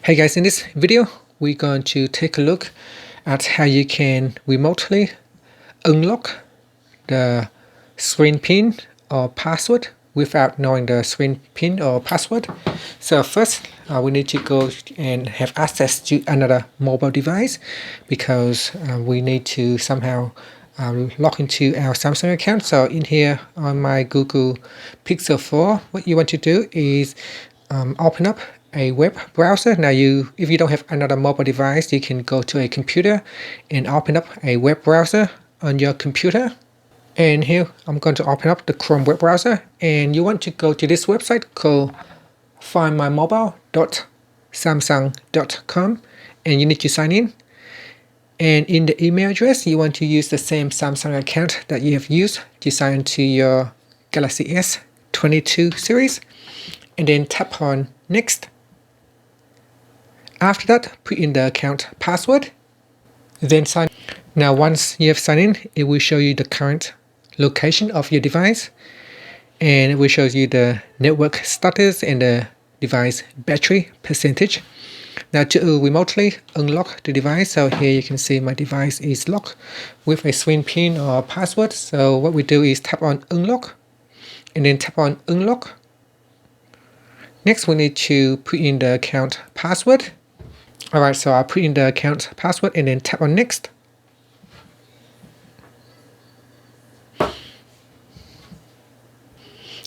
Hey guys, in this video we're going to take a look at how you can remotely unlock the screen pin or password without knowing the screen pin or password. So first we need to go and have access to another mobile device because we need to somehow log into our Samsung account. So in here on my Google Pixel 4, what you want to do is open up a web browser. Now if you don't have another mobile device, you can go to a computer and open up a web browser on your computer. And here I'm going to open up the Chrome web browser, and you want to go to this website called findmymobile.samsung.com, and you need to sign in. And in the email address, you want to use the same Samsung account that you have used to sign into your Galaxy S22 series, and then tap on next. After that, put in the account password, then sign. Now once you have signed in, it will show you the current location of your device, and it will show you the network status and the device battery percentage. Now to remotely unlock the device, so here you can see my device is locked with a screen pin or password. So what we do is tap on unlock and then tap on unlock. Next we need to put in the account password. Alright, so I'll put in the account password and then tap on next.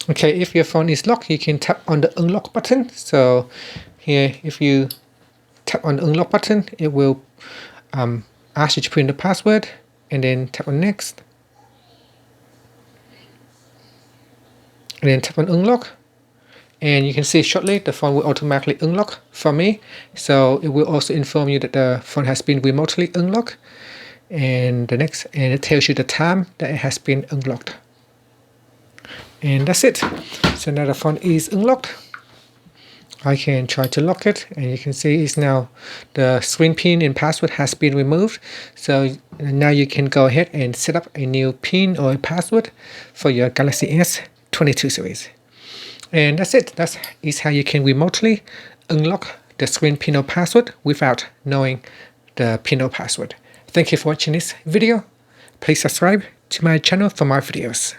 Okay, if your phone is locked, you can tap on the unlock button. So here, if you tap on the unlock button, it will ask you to put in the password and then tap on next. And then tap on unlock. And you can see shortly the phone will automatically unlock for me. So it will also inform you that the phone has been remotely unlocked. And it tells you the time that it has been unlocked. And that's it. So now the phone is unlocked. I can try to lock it, and you can see it's now the screen pin and password has been removed. So now you can go ahead and set up a new pin or a password for your Galaxy S22 series. And that's it. That is how you can remotely unlock the screen pin or password without knowing the pin or password. Thank you for watching this video. Please subscribe to my channel for more videos.